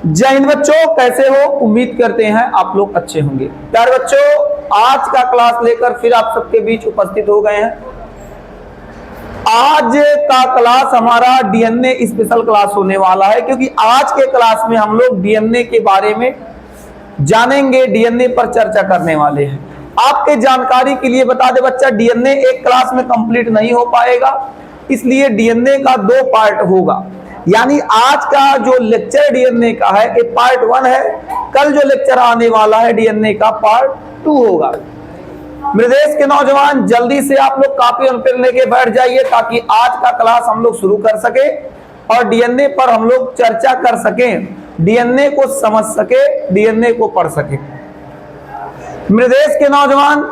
जय हिंद बच्चों, कैसे हो? उम्मीद करते हैं आप लोग अच्छे होंगे। प्यारे बच्चों, आज का क्लास लेकर फिर आप सबके बीच उपस्थित हो गए हैं। आज का क्लास हमारा डीएनए स्पेशल क्लास होने वाला है, क्योंकि आज के क्लास में हम लोग डीएनए के बारे में जानेंगे, डीएनए पर चर्चा करने वाले हैं। आपके जानकारी के लिए बता दे बच्चा, डीएनए एक क्लास में कंप्लीट नहीं हो पाएगा, इसलिए डीएनए का 2 पार्ट होगा। यानी आज का जो लेक्चर डीएनए का है ये पार्ट 1 है, कल जो लेक्चर आने वाला है डीएनए का पार्ट 2 होगा। मेरे देश के नौजवान, जल्दी से आप लोग कॉपी और पेन लेके बैठ जाइए, ताकि आज का क्लास हम लोग शुरू कर सके और डीएनए पर हम लोग चर्चा कर सकें, डीएनए को समझ सके, डीएनए को पढ़ सके। मेरे देश के नौजवान,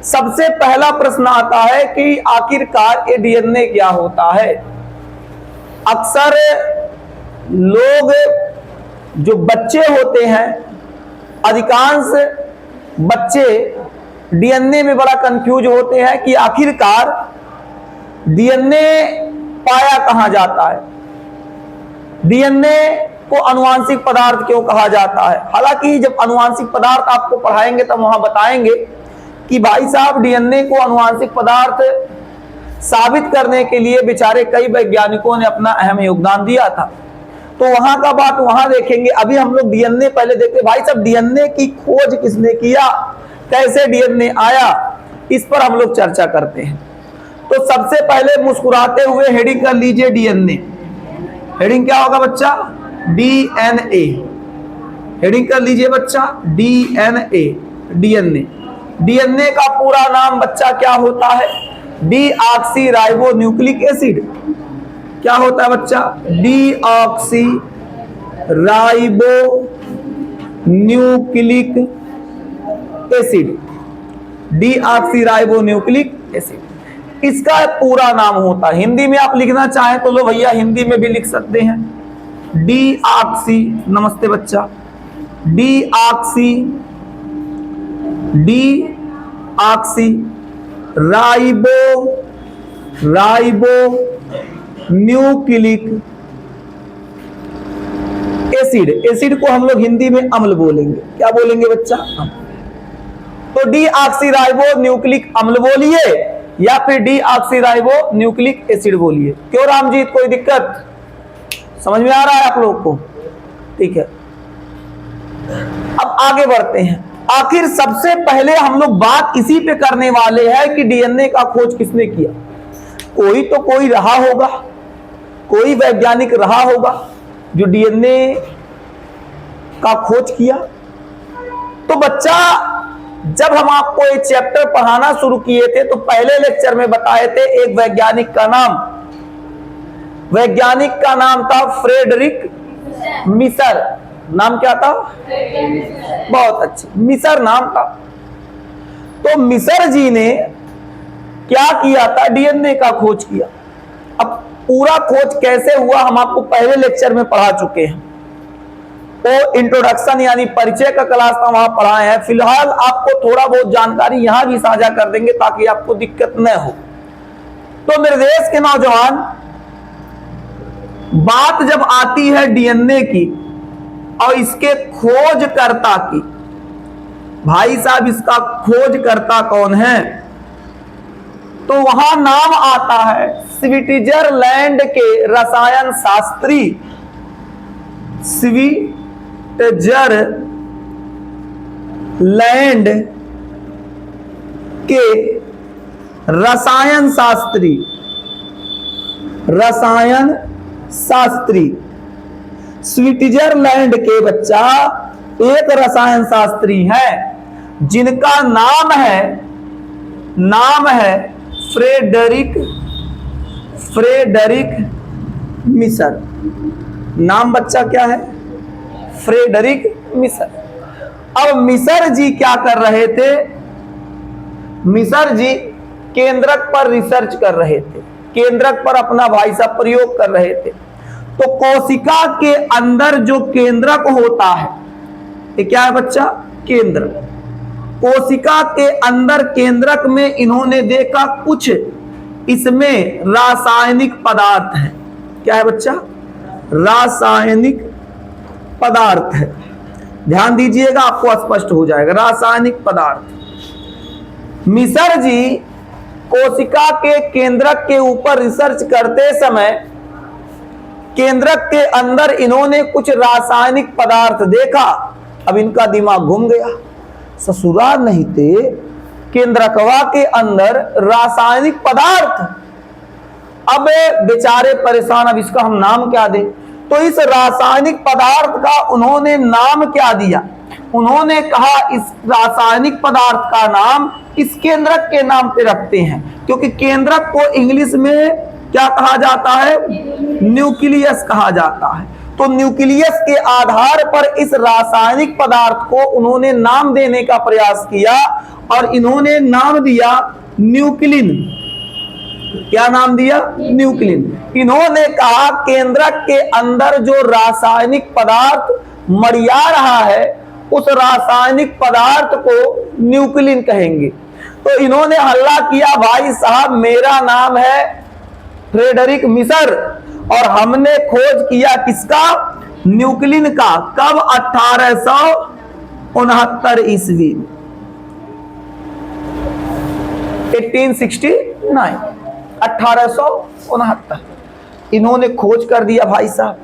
सबसे पहला प्रश्न आता है कि आखिरकार ये डीएनए क्या होता है। अक्सर लोग जो बच्चे होते हैं, अधिकांश बच्चे डीएनए में बड़ा कंफ्यूज होते हैं कि आखिरकार डीएनए पाया कहां जाता है, डीएनए को अनुवांशिक पदार्थ क्यों कहा जाता है। हालांकि जब अनुवांशिक पदार्थ आपको पढ़ाएंगे तब वहां बताएंगे कि भाई साहब, डीएनए को अनुवांशिक पदार्थ साबित करने के लिए बेचारे कई वैज्ञानिकों ने अपना अहम योगदान दिया था, तो वहां का बात वहां देखेंगे। अभी हम लोग डीएनए पहले देखते, भाई साहब डीएनए की खोज किसने किया, कैसे डीएनए आया, इस पर हम लोग चर्चा करते हैं। तो सबसे पहले मुस्कुराते हुए हेडिंग कर लीजिए डीएनए। हेडिंग क्या होगा बच्चा? डीएनए। हेडिंग कर लीजिए बच्चा, डीएनए। डीएनए डीएनए का पूरा नाम बच्चा क्या होता है? Deoxy ribo nucleic acid. क्या होता है बच्चा? Deoxy ribo nucleic acid. Deoxy ribo nucleic acid, इसका पूरा नाम होता है। हिंदी में आप लिखना चाहें तो लो भैया, हिंदी में भी लिख सकते हैं। डीऑक्सी, नमस्ते बच्चा, deoxy ribo nucleic acid. Acid को हम लोग हिंदी में अम्ल बोलेंगे। क्या बोलेंगे बच्चा? तो डीऑक्सी राइबो न्यूक्लिक अम्ल बोलिए या फिर डीऑक्सी राइबो न्यूक्लिक एसिड बोलिए। क्यों रामजीत, कोई दिक्कत? समझ में आ रहा है आप लोग को? ठीक है, अब आगे बढ़ते हैं। आखिर सबसे पहले हम लोग बात इसी पे करने वाले हैं कि डीएनए का खोज किसने किया। कोई तो कोई रहा होगा, कोई वैज्ञानिक रहा होगा जो डीएनए का खोज किया। तो बच्चा, जब हम आपको एक चैप्टर पढ़ाना शुरू किए थे तो पहले लेक्चर में बताए थे एक वैज्ञानिक का नाम था फ्रेडरिक मिसर। नाम क्या था? बहुत अच्छे, मिसर नाम था। तो मिसर जी ने क्या किया था? डीएनए का खोज किया। अब पूरा खोज कैसे हुआ हम आपको पहले लेक्चर में पढ़ा चुके हैं। तो इंट्रोडक्शन यानी परिचय का क्लास था, वहां पढ़ाए हैं। फिलहाल आपको थोड़ा बहुत जानकारी यहां भी साझा कर देंगे ताकि आपको दिक्कत न हो। तो मेरे देश के नौजवान, बात जब आती है डीएनए की और इसके खोजकर्ता की, भाई साहब इसका खोजकर्ता कौन है, तो वहां नाम आता है स्विट्जरलैंड के रसायन शास्त्री, स्विट्जरलैंड के रसायन शास्त्री स्विट्जरलैंड के बच्चा एक रसायन शास्त्री है जिनका नाम है फ्रेडरिक मिसर। नाम बच्चा क्या है? फ्रेडरिक मिसर। अब मिसर जी क्या कर रहे थे? मिसर जी केंद्रक पर रिसर्च कर रहे थे, केंद्रक पर अपना भाई साहब प्रयोग कर रहे थे। तो कोशिका के अंदर जो केंद्रक होता है, ये क्या है बच्चा? केंद्र। कोशिका के अंदर केंद्रक में इन्होंने देखा कुछ इसमें रासायनिक पदार्थ है। क्या है बच्चा? रासायनिक पदार्थ है। ध्यान दीजिएगा, आपको स्पष्ट हो जाएगा। रासायनिक पदार्थ। मिसर जी कोशिका के केंद्रक के ऊपर रिसर्च करते समय केंद्रक के अंदर इन्होंने कुछ रासायनिक पदार्थ देखा। अब इनका दिमाग घूम गया, ससुराल नहीं थे केंद्रकवा के अंदर रासायनिक पदार्थ। अब बेचारे परेशान, अब इसका हम नाम क्या दें? तो इस रासायनिक पदार्थ का उन्होंने नाम क्या दिया? उन्होंने कहा इस रासायनिक पदार्थ का नाम इस केंद्रक के नाम पे रखते हैं, क्योंकि केंद्रक को इंग्लिश में क्या कहा जाता है? न्यूक्लियस कहा जाता है। तो न्यूक्लियस के आधार पर इस रासायनिक पदार्थ को उन्होंने नाम देने का प्रयास किया और इन्होंने नाम दिया न्यूक्लिन। क्या नाम दिया? न्यूक्लिन। इन्होंने कहा केंद्रक के अंदर जो रासायनिक पदार्थ मरिया रहा है उस रासायनिक पदार्थ को न्यूक्लिन कहेंगे। तो इन्होंने हल्ला किया, भाई साहब मेरा नाम है फ्रेडरिक मिसर और हमने खोज किया किसका? न्यूक्लिन का। कब? 1869 ईस्वी, 1869, 1869 इन्होंने खोज कर दिया भाई साहब।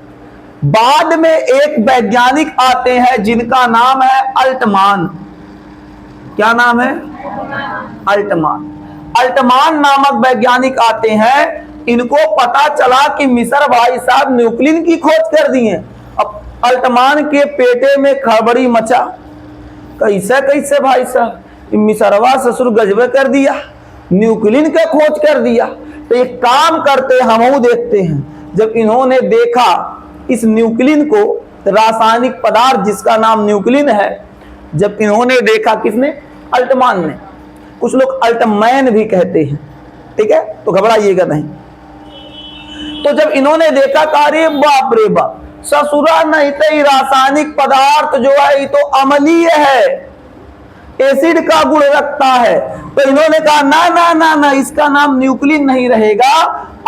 बाद में एक वैज्ञानिक आते हैं जिनका नाम है अल्टमान। क्या नाम है? अल्टमान। अल्टमान नामक वैज्ञानिक आते हैं। इनको पता चला कि मिसर भाई साहब न्यूक्लिन की खोज कर दी है। अब अल्टमान के पेटे में खड़बड़ी मचा, कैसे कैसे भाई साहब मिसरवा ससुर गजबे कर दिया, न्यूक्लिन का खोज कर दिया। तो एक काम करते हम देखते हैं। जब इन्होंने देखा इस न्यूक्लिन को, रासायनिक पदार्थ जिसका नाम न्यूक्लिन है, जब इन्होंने देखा, किसने? अल्टमान ने। कुछ लोग अल्टमैन भी कहते हैं, ठीक है, तो घबराइएगा नहीं। तो जब इन्होंने देखा, कहा अरे बाप रे बाप, ससुरा नहीं तो रासायनिक पदार्थ जो है ये तो अम्लीय है, एसिड का गुण रखता है। तो इन्होंने कहा ना ना ना ना, इसका नाम न्यूक्लिन नहीं रहेगा,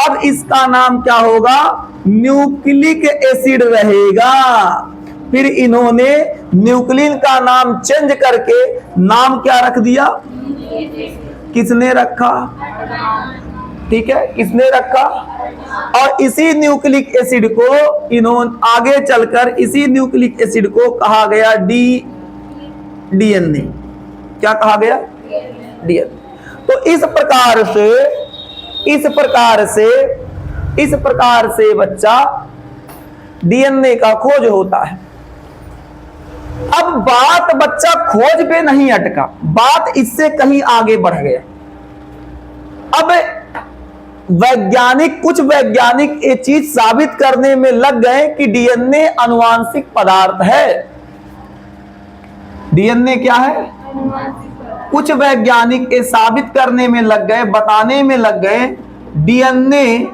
अब इसका नाम क्या होगा? न्यूक्लिक एसिड रहेगा। फिर इन्होंने न्यूक्लिन का नाम चेंज करके नाम क्या रख दिया? किसने रखा? ठीक है, किसने रखा? और इसी न्यूक्लिक एसिड को इन्होंने आगे चलकर इसी न्यूक्लिक एसिड को कहा गया डीएनए। क्या कहा गया? डीएनए। तो इस प्रकार से बच्चा डीएनए का खोज होता है। अब बात बच्चा खोज पे नहीं अटका, बात इससे कहीं आगे बढ़ गया। अब कुछ वैज्ञानिक ये चीज साबित करने में लग गए कि डीएनए आनुवांशिक पदार्थ है। डीएनए क्या है? कुछ वैज्ञानिक ये साबित करने में लग गए, बताने में लग गए, डीएनए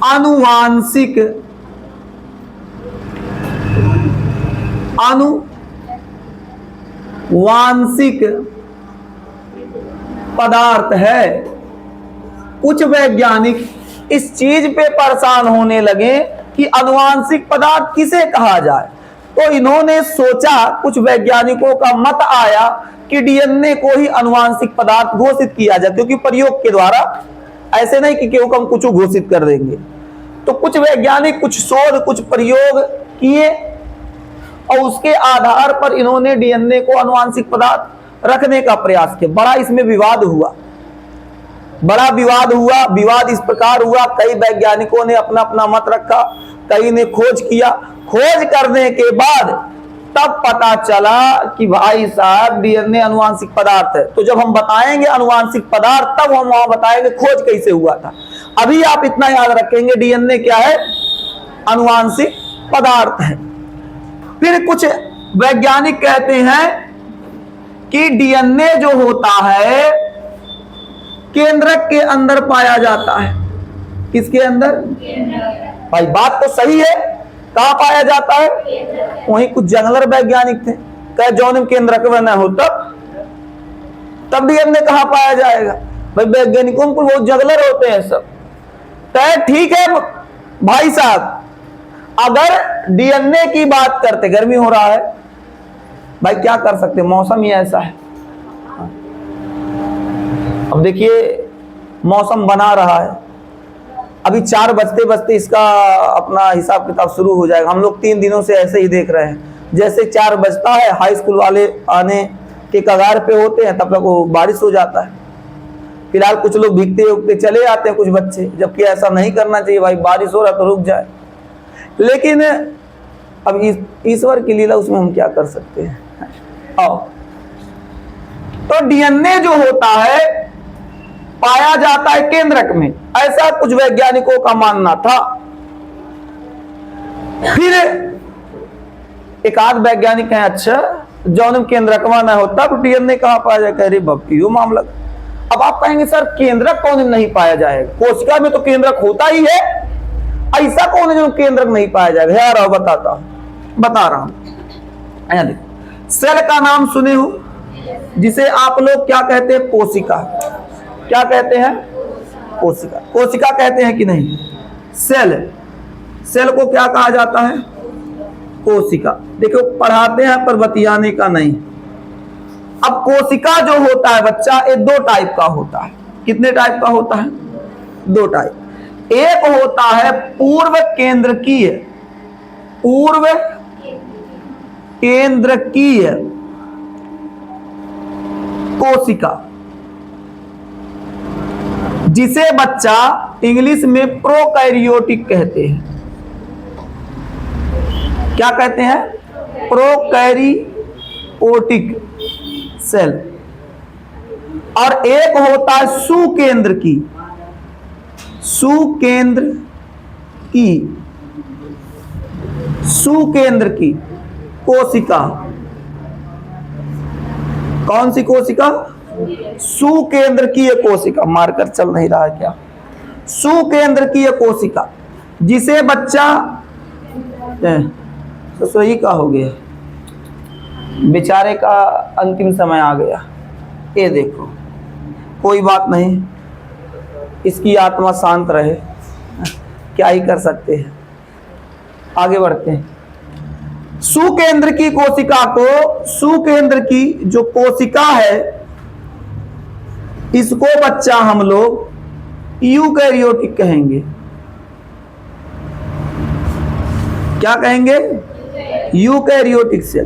आनुवांशिक पदार्थ है। कुछ वैज्ञानिक इस चीज पे परेशान होने लगे कि आनुवांशिक पदार्थ किसे कहा जाए। तो इन्होंने सोचा, कुछ वैज्ञानिकों का मत आया कि डीएनए को ही आनुवांशिक पदार्थ घोषित किया जाए, क्योंकि प्रयोग के द्वारा, ऐसे नहीं कि केवल हम कुछ घोषित कर देंगे। तो कुछ वैज्ञानिक कुछ शोध, कुछ प्रयोग किए और उसके आधार पर इन्होंने डीएनए को आनुवांशिक पदार्थ रखने का प्रयास किया। बड़ा इसमें विवाद हुआ, विवाद इस प्रकार हुआ, कई वैज्ञानिकों ने अपना अपना मत रखा, कई ने खोज किया। खोज करने के बाद तब पता चला कि भाई साहब डीएनए आनुवांशिक पदार्थ है। तो जब हम बताएंगे आनुवांशिक पदार्थ, तब हम वहां बताएंगे खोज कैसे हुआ था। अभी आप इतना याद रखेंगे, डीएनए क्या है? आनुवांशिक पदार्थ है। फिर कुछ वैज्ञानिक कहते हैं कि डीएनए जो होता है केंद्रक के अंदर पाया जाता है। किसके अंदर? भाई बात तो सही है, कहां पाया जाता है? वहीं कुछ जंगलर वैज्ञानिक थे, कहे जौन केंद्रक में न हो तब डीएनए कहां पाया जाएगा? भाई वैज्ञानिकों को बहुत जंगलर होते हैं सब। तो ठीक है भाई साहब, अगर डीएनए की बात करते, गर्मी हो रहा है भाई, क्या कर सकते, मौसम ही ऐसा है। अब देखिए मौसम बना रहा है, अभी 4 बजते बजते इसका अपना हिसाब किताब शुरू हो जाएगा। हम लोग 3 दिनों से ऐसे ही देख रहे हैं, जैसे 4 बजता है हाई स्कूल वाले आने के कगार पे होते हैं, तब तक वो बारिश हो जाता है। फिलहाल कुछ लोग भीगते उगते चले आते हैं कुछ बच्चे, जबकि ऐसा नहीं करना चाहिए भाई, बारिश हो रहा तो रुक जाए। लेकिन अब ईश्वर की लीला, उसमें हम क्या कर सकते हैं। आओ, तो डीएनए जो होता है पाया जाता है केंद्रक में, ऐसा कुछ वैज्ञानिकों का मानना था। फिर एक आध वैज्ञानिक हैं, अच्छा जौन केंद्रकवा न होता तो डीएनए कहां पाया जाए, कह रही बापी यो मामला। अब आप कहेंगे सर केंद्रक कौन नहीं पाया जाएगा, कोशिका में तो केंद्रक होता ही है, ऐसा कौन है जो केंद्रक नहीं पाया जाएगा। यार बता रहा हूं। सेल का नाम सुने हो, जिसे आप लोग क्या कहते हैं, कोशिका। क्या कहते हैं, कोशिका। कोशिका कहते हैं कि नहीं, सेल को क्या कहा जाता है, कोशिका। देखो पढ़ाते हैं पर बतियाने का नहीं। अब कोशिका जो होता है बच्चा, ये 2 टाइप का होता है। कितने टाइप का होता है, 2 टाइप। एक होता है पूर्व केंद्रकीय, पूर्व केंद्रकीय कोशिका, जिसे बच्चा इंग्लिश में प्रोकैरियोटिक कहते हैं। क्या कहते हैं, प्रोकैरियोटिक सेल। और एक होता है सुकेंद्र की, सुकेंद्र की कोशिका। कौन सी कोशिका, सुकेंद्र की कोशिका। मार्कर चल नहीं रहा है क्या, सुकेंद्र की कोशिका, जिसे बच्चा तो सही का हो गया, बेचारे का अंतिम समय आ गया। ये देखो कोई बात नहीं, इसकी आत्मा शांत रहे, क्या ही कर सकते हैं। आगे बढ़ते हैं। सुकेंद्र की कोशिका को, सुकेंद्र की जो कोशिका है, इसको बच्चा हम लोग यूकैरियोटिक कहेंगे। क्या कहेंगे, यूकैरियोटिक सेल।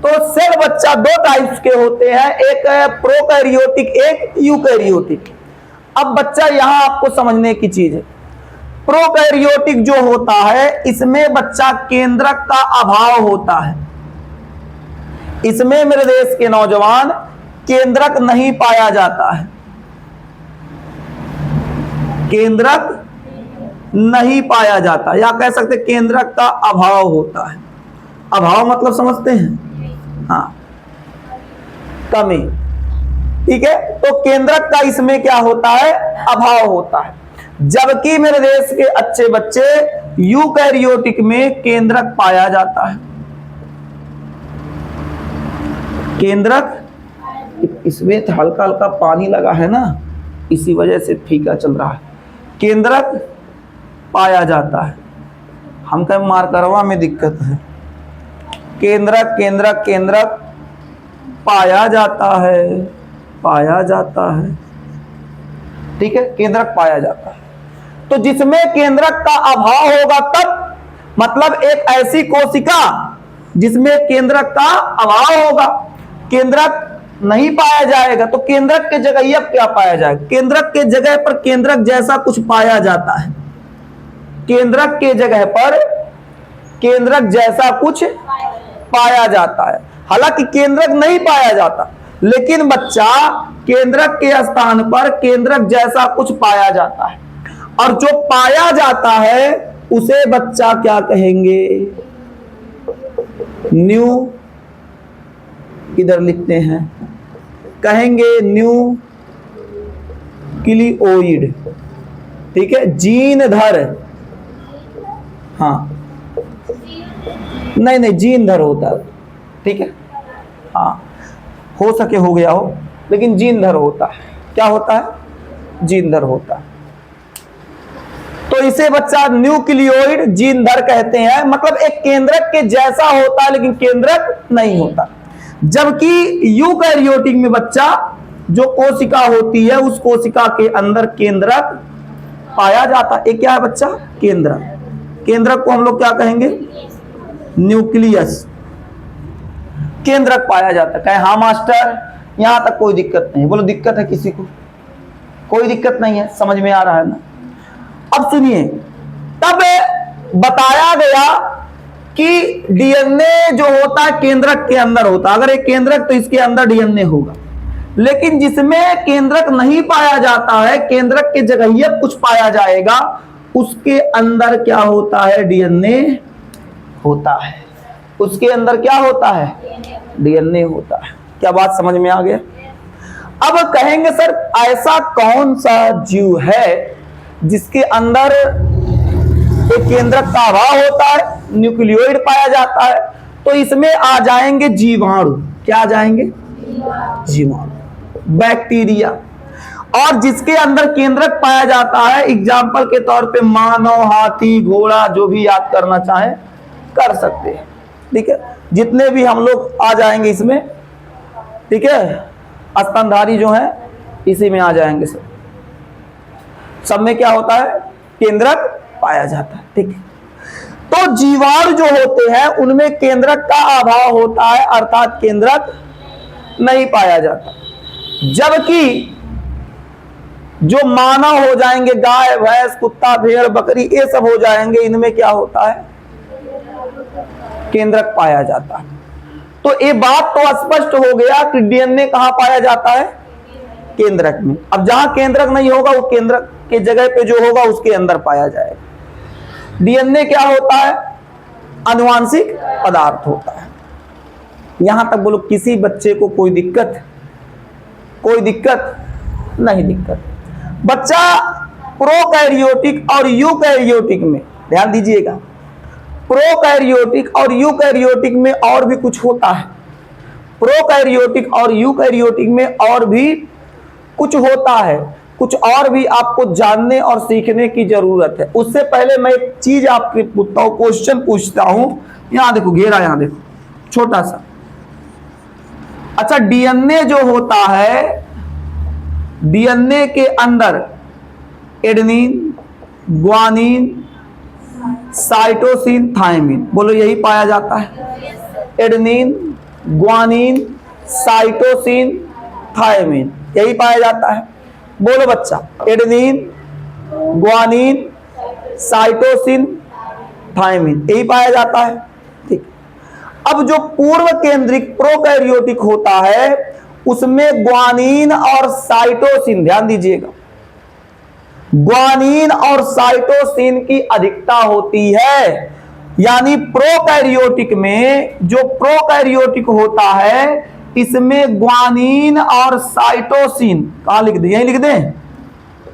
तो सेल बच्चा 2 टाइप्स के होते हैं, एक है प्रोकैरियोटिक, एक यूकैरियोटिक। अब बच्चा यहां आपको समझने की चीज है, प्रोकैरियोटिक जो होता है इसमें बच्चा केंद्रक का अभाव होता है। इसमें मेरे देश के नौजवान केंद्रक नहीं पाया जाता है, केंद्रक नहीं पाया जाता, या कह सकते केंद्रक का अभाव होता है। अभाव मतलब समझते हैं, हाँ, कमी। ठीक है, तो केंद्रक का इसमें क्या होता है, अभाव होता है। जबकि मेरे देश के अच्छे बच्चे यूकैरियोटिक में केंद्रक पाया जाता है। केंद्रक, इसमें हल्का हल्का पानी लगा है ना, इसी वजह से फीका चल रहा है। केंद्रक पाया जाता है, हम कहें मार्करवा में दिक्कत है। केंद्रक केंद्रक केंद्रक पाया जाता है, पाया जाता है। ठीक है, केंद्रक पाया जाता है। तो जिसमें केंद्रक का अभाव होगा तब, मतलब एक ऐसी कोशिका जिसमें केंद्रक का अभाव होगा, केंद्रक नहीं पाया जाएगा, तो केंद्रक के जगह अब क्या पाया जाएगा, केंद्रक के जगह पर केंद्रक जैसा कुछ पाया जाता है। केंद्रक के जगह पर केंद्रक जैसा कुछ पाया जाता है। हालांकि केंद्रक नहीं पाया जाता, लेकिन बच्चा केंद्रक के स्थान पर केंद्रक जैसा कुछ पाया जाता है। और जो पाया जाता है उसे बच्चा क्या कहेंगे, न्यू, इधर लिखते हैं, कहेंगे न्यूक्लियोइड। ठीक है, जीनधर, हाँ नहीं जीनधर होता है। ठीक है, हाँ, हो सके हो गया हो, लेकिन जीनधर होता है। क्या होता है, जीनधर होता है। तो इसे बच्चा न्यूक्लियोइड जीनधर कहते हैं, मतलब एक केंद्रक के जैसा होता है लेकिन केंद्रक नहीं होता। जबकि यूकैरियोटिक में बच्चा जो कोशिका होती है उस कोशिका के अंदर केंद्रक पाया जाता है। एक क्या है बच्चा? केंद्रक। केंद्रक को हम लोग क्या कहेंगे? न्यूक्लियस। केंद्रक पाया जाता है। कहे हाँ मास्टर, यहां तक कोई दिक्कत नहीं। बोलो दिक्कत है किसी को? कोई दिक्कत नहीं है, समझ में आ रहा है ना? अब सुनिए, तब बताया गया कि डीएनए जो होता है केंद्रक के अंदर होता है। अगर एक केंद्रक तो इसके अंदर डीएनए होगा, लेकिन जिसमें केंद्रक नहीं पाया जाता है, केंद्रक के जगह कुछ पाया जाएगा, उसके अंदर क्या होता है? डीएनए होता है। उसके अंदर क्या होता है? डीएनए होता है। क्या बात समझ में आ गया? अब कहेंगे सर ऐसा कौन सा जीव है जिसके अंदर एक केंद्रक का अभाव होता है, न्यूक्लियोइड पाया जाता है? तो इसमें आ जाएंगे जीवाणु। क्या आ जाएंगे? जीवाणु, बैक्टीरिया। और जिसके अंदर केंद्रक पाया जाता है, एग्जाम्पल के तौर पे मानव, हाथी, घोड़ा, जो भी याद करना चाहे कर सकते हैं। ठीक है, जितने भी हम लोग आ जाएंगे इसमें। ठीक है, स्तनधारी जो है इसी में आ जाएंगे सब। सब में क्या होता है? केंद्रक पाया जाता है। ठीक है, तो जीवाणु जो होते हैं उनमें केंद्रक का अभाव होता है, अर्थात केंद्रक नहीं पाया जाता। जबकि जो मानव हो जाएंगे, गाय, भैंस, कुत्ता, भेड़, बकरी, ये सब हो जाएंगे, इनमें क्या होता है? केंद्रक पाया जाता है। तो ये बात तो स्पष्ट हो गया कि डीएनए कहां पाया जाता है? केंद्रक में। अब जहां केंद्रक नहीं होगा वो केंद्रक के जगह पे जो होगा उसके अंदर पाया जाएगा। डीएनए क्या होता है? आनुवांशिक पदार्थ होता है। यहां तक बोलो किसी बच्चे को कोई दिक्कत? कोई दिक्कत नहीं। दिक्कत बच्चा प्रोकैरियोटिक और यूकैरियोटिक में ध्यान दीजिएगा। प्रोकैरियोटिक और यूकैरियोटिक में और भी कुछ होता है। प्रोकैरियोटिक और यूकैरियोटिक में और भी कुछ होता है। कुछ और भी आपको जानने और सीखने की जरूरत है। उससे पहले मैं एक चीज आपसे पूछता हूं, क्वेश्चन पूछता हूं। यहां देखो घेरा, यहां देखो छोटा सा। अच्छा, डीएनए जो होता है, डीएनए के अंदर एडेनिन, ग्वानिन, साइटोसिन, थायमिन, बोलो यही पाया जाता है। एडेनिन, ग्वानिन, साइटोसिन, थायमिन, यही पाया जाता है। बोलो बच्चा, एडेनिन, ग्वानिन, साइटोसिन, थायमिन, यही पाया जाता है। ठीक। अब जो पूर्व केंद्रिक प्रोकैरियोटिक होता है उसमें ग्वानिन और साइटोसिन, ध्यान दीजिएगा, ग्वानिन और साइटोसिन की अधिकता होती है। यानी प्रोकैरियोटिक में, जो प्रोकैरियोटिक होता है इसमें ग्वानिन और साइटोसिन, कहां लिख दें? यही लिख दें,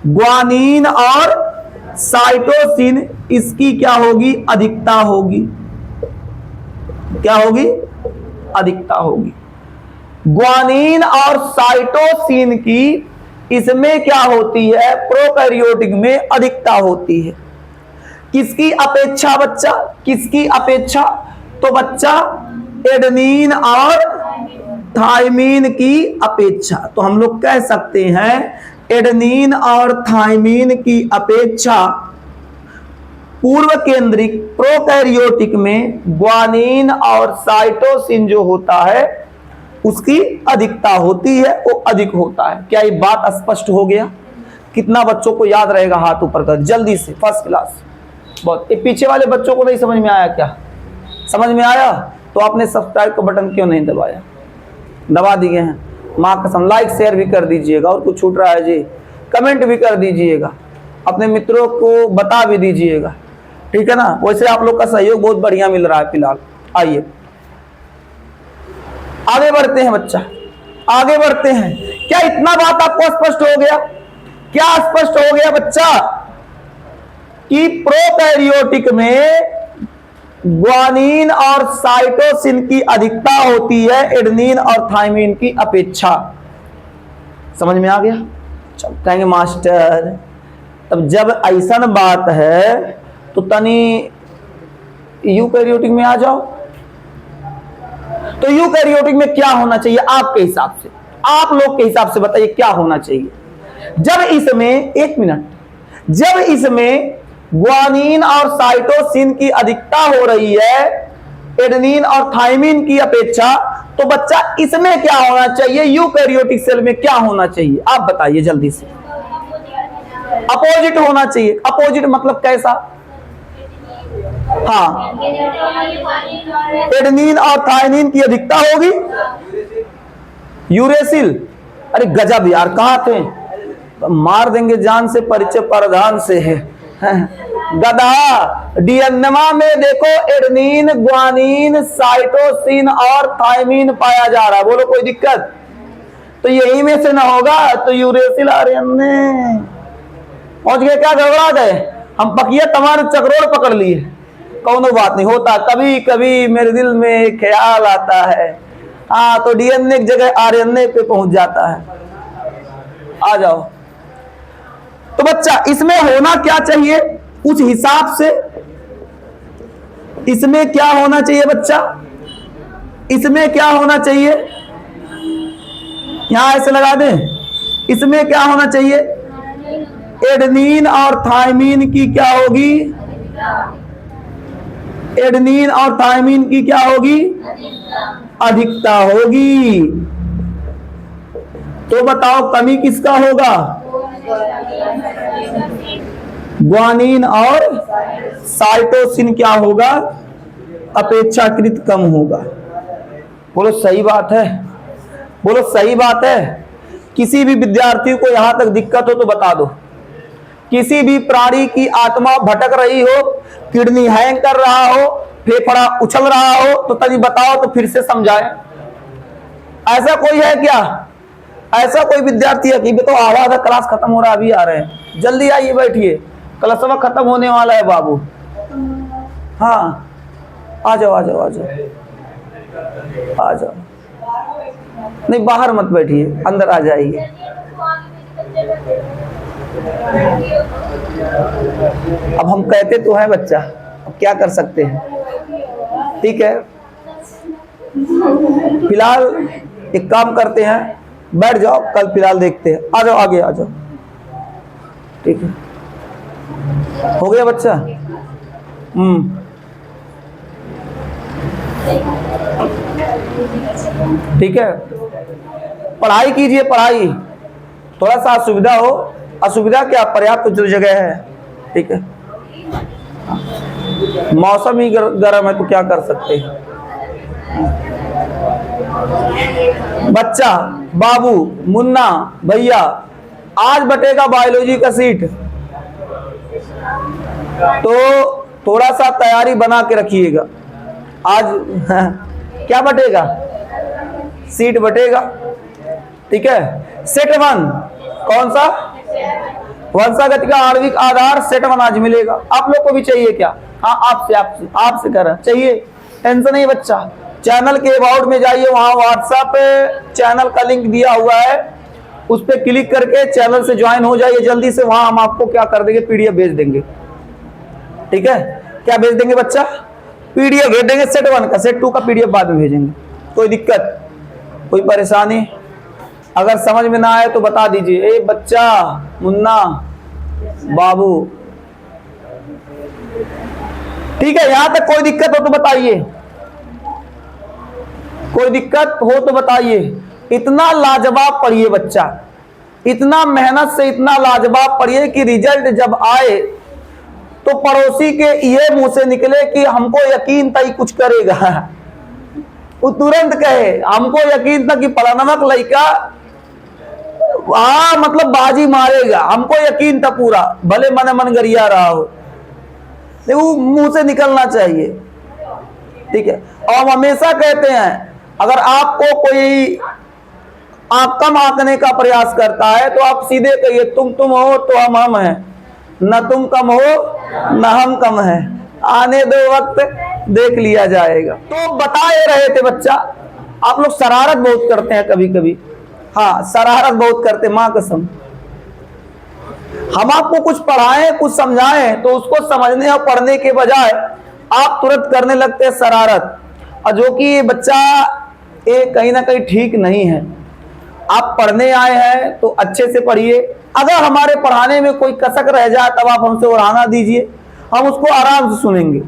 ग्वानिन और साइटोसिन, इसकी क्या होगी? अधिकता होगी। क्या होगी? अधिकता होगी। ग्वानिन और साइटोसिन की इसमें क्या होती है? प्रोकैरियोटिक में अधिकता होती है। किसकी अपेक्षा बच्चा? किसकी अपेक्षा? तो बच्चा एडेनिन और थायमिन की अपेक्षा। तो हम लोग कह सकते हैं एडेनिन और थायमिन की अपेक्षा पूर्व केंद्रिक प्रोकैरियोटिक में ग्वानिन और साइटोसिन जो होता है उसकी अधिकता होती है, वो अधिक होता है। क्या ये बात स्पष्ट हो गया? कितना बच्चों को याद रहेगा? हाथ ऊपर कर जल्दी से, फर्स्ट क्लास। बहुत। ये पीछे वाले बच्चों को नहीं समझ में आया क्या? समझ में आया तो आपने सब्सक्राइब का बटन क्यों नहीं दबाया? दबा दिए हैं, माँ कसम। लाइक शेयर भी कर दीजिएगा, और कुछ छूट रहा है जी कमेंट भी कर दीजिएगा, अपने मित्रों को बता भी दीजिएगा। ठीक है ना? वैसे आप लोग का सहयोग बहुत बढ़िया मिल रहा है फिलहाल। आइए आगे बढ़ते हैं बच्चा, आगे बढ़ते हैं। क्या इतना बात आपको स्पष्ट हो गया? क्या स्पष्ट हो गया बच्चा कि प्रोकैरियोटिक में ग्वानिन और साइटोसिन की अधिकता होती है एडेनिन और थायमिन की अपेक्षा? समझ में आ गया? चलो कहेंगे मास्टर तब जब ऐसा बात है तो तनी यूकैरियोटिक में आ जाओ। तो यूकैरियोटिक में क्या होना चाहिए आपके हिसाब से, आप लोग के हिसाब से बताइए क्या होना चाहिए? जब इसमें, एक मिनट, जब इसमें ग्वानिन और साइटोसिन की अधिकता हो रही है एडेनिन और थाइमिन की अपेक्षा, तो बच्चा इसमें क्या होना चाहिए? यूकैरियोटिक सेल में क्या होना चाहिए आप बताइए जल्दी से। अपोजिट होना चाहिए। अपोजिट मतलब कैसा? हाँ, एडेनिन और थाइमिन की अधिकता होगी। यूरेसिल, अरे गजब यार, कहां थे? मार देंगे जान से, परिचय प्रधान से है गधा। डीएनए में देखो एडेनिन, ग्वानिन, साइटोसिन और थाइमिन पाया जा रहा है। बोलो कोई दिक्कत? तो यही में से ना होगा तो यूरेसिल आरएनए पहुंच गए। क्या गड़बड़ा गए? हम पकिया तमार चक्रोड़ पकड़ लिए। कौनो बात नहीं, होता कभी कभी मेरे दिल में एक ख्याल आता है। हाँ, तो डीएनए की जगह आरएनए पे पहुंच जाता है। आ जाओ। तो बच्चा इसमें होना क्या चाहिए उस हिसाब से? इसमें क्या होना चाहिए बच्चा? इसमें क्या होना चाहिए? यहां ऐसे लगा दें। इसमें क्या होना चाहिए? एडेनिन और थाइमिन की क्या होगी? एडेनिन और थाइमिन की क्या होगी? अधिकता होगी। तो बताओ कमी किसका होगा? ग्वानिन और साइटोसिन क्या होगा? अपेक्षाकृत कम होगा। बोलो सही बात है? बोलो सही बात है? किसी भी विद्यार्थी को यहां तक दिक्कत हो तो बता दो। किसी भी प्राणी की आत्मा भटक रही हो, किडनी हैंग कर रहा हो, फेफड़ा उछल रहा हो, तो तभी बताओ तो फिर से समझाएं। ऐसा कोई है क्या? ऐसा कोई विद्यार्थी है कि तो आवाज है, क्लास खत्म हो रहा है, अभी आ रहे हैं, जल्दी आइए बैठिए, क्लास खत्म होने वाला है बाबू। हाँ, आ जाओ आ जाओ आ जाओ आ जाओ। नहीं, बाहर मत बैठिए, अंदर आ जाइए। अब हम कहते तो हैं बच्चा, अब क्या कर सकते हैं। ठीक है, फिलहाल एक काम करते हैं, बैठ जाओ, कल फिलहाल देखते हैं। आ जाओ, आगे आ जाओ। ठीक है, हो गया बच्चा? ठीक है, पढ़ाई कीजिए, पढ़ाई। थोड़ा सा असुविधा हो, असुविधा क्या, पर्याप्त जो जगह है। ठीक है, मौसम ही गर्म है तो क्या कर सकते हैं। बच्चा, बाबू, मुन्ना, भैया, आज बटेगा बायोलॉजी का सीट, तो थोड़ा सा तैयारी बना के रखिएगा। आज क्या बटेगा? सीट बटेगा। ठीक है, सेट 1 कौन सा? वंशागति का आणविक आधार सेट 1 आज मिलेगा। आप लोग को भी चाहिए क्या? हाँ, आपसे कर रहा चाहिए, टेंशन नहीं बच्चा। चैनल के अबाउट में जाइए, वहां व्हाट्सएप चैनल का लिंक दिया हुआ है, उस पर क्लिक करके चैनल से ज्वाइन हो जाइए जल्दी से। वहां हम आपको क्या कर देंगे, पीडीएफ भेज देंगे। ठीक है, क्या भेज देंगे बच्चा? पीडीएफ भेज देंगे सेट 1 का, सेट 2 का पीडीएफ बाद में भेजेंगे। कोई दिक्कत, कोई परेशानी? अगर समझ में ना आए तो बता दीजिए। ए बच्चा, मुन्ना, बाबू, ठीक है, यहां तक कोई दिक्कत हो तो बताइए। कोई दिक्कत हो तो बताइए। इतना लाजवाब पढ़िए बच्चा, इतना मेहनत से इतना लाजवाब पढ़िए कि रिजल्ट जब आए तो पड़ोसी के ये मुंह से निकले कि हमको यकीन था ही कुछ करेगा। वो तुरंत कहे हमको यकीन था कि फलानमक लड़का मतलब बाजी मारेगा, हमको यकीन था पूरा, भले मन मन गरिया रहा हो, लेकिन वो मुंह से निकलना चाहिए। ठीक है, और हम हमेशा कहते हैं अगर आपको कोई कम आंकने का प्रयास करता है तो आप सीधे कहिए तुम हो तो हम हैं, न तुम कम हो न हम कम हैं, आने दो वक्त देख लिया जाएगा। तो बता रहे थे बच्चा, आप लोग शरारत बहुत करते हैं कभी कभी। हाँ, शरारत बहुत करते, माँ कसम। हम आपको कुछ पढ़ाएं, कुछ समझाएं, तो उसको समझने और पढ़ने के बजाय आप तुरंत करने लगते हैं शरारत, और जो कि ये बच्चा ये कहीं ना कहीं ठीक नहीं है। आप पढ़ने आए हैं तो अच्छे से पढ़िए। अगर हमारे पढ़ाने में कोई कसक रह जाए तब आप हमसे उड़ाना दीजिए, हम उसको आराम से सुनेंगे।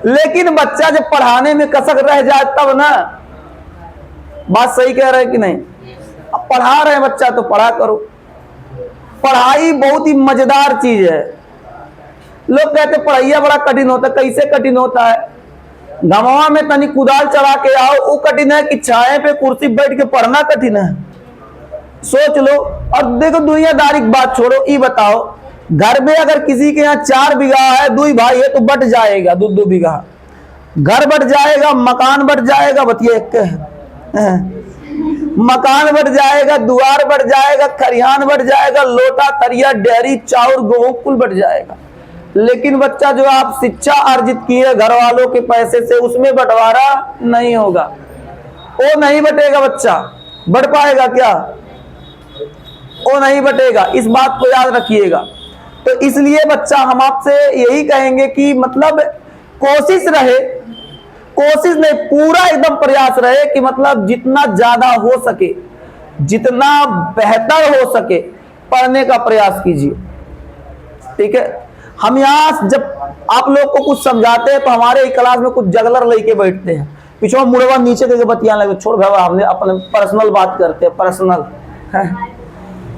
लेकिन बच्चा जब पढ़ाने में कसक रह जाए तब ना, बात सही कह रहे हैं कि नहीं? अब पढ़ा रहे हैं बच्चा तो पढ़ा करो। पढ़ाई बहुत ही मजेदार चीज है। लोग कहते पढ़ाइया बड़ा कठिन होता है। कैसे कठिन होता है? गमवा में तनी कुदाल चला के आओ, वो कठिन है कि छाए पे कुर्सी बैठ के पढ़ना कठिन है? सोच लो। और देखो दुनियादारी की बात छोड़ो, ये बताओ घर में अगर किसी के यहाँ 4 बीघा है, 2 भाई है, तो बट जाएगा 2-2 बीघा, घर बट जाएगा, मकान बट जाएगा, बतिया एक मकान बट जाएगा, द्वार बट जाएगा, खरिहान बट जाएगा, लोटा तरिया डेयरी चाउर गेहूं कुल बट जाएगा। लेकिन बच्चा जो आप शिक्षा अर्जित किए घर वालों के पैसे से, उसमें बंटवारा नहीं होगा, वो नहीं बटेगा। बच्चा बढ़ पाएगा क्या? वो नहीं बटेगा। इस बात को याद रखिएगा। तो इसलिए बच्चा हम आपसे यही कहेंगे कि मतलब कोशिश रहे, कोशिश नहीं पूरा एकदम प्रयास रहे कि मतलब जितना ज्यादा हो सके, जितना बेहतर हो सके पढ़ने का प्रयास कीजिए। ठीक है? हम यहाँ जब आप लोग को कुछ समझाते हैं तो हमारे क्लास में कुछ जगलर लेके बैठते हैं, पीछे मुड़वा नीचे करके बतिया लगे, छोड़ भाई हमने अपने पर्सनल बात करते हैं,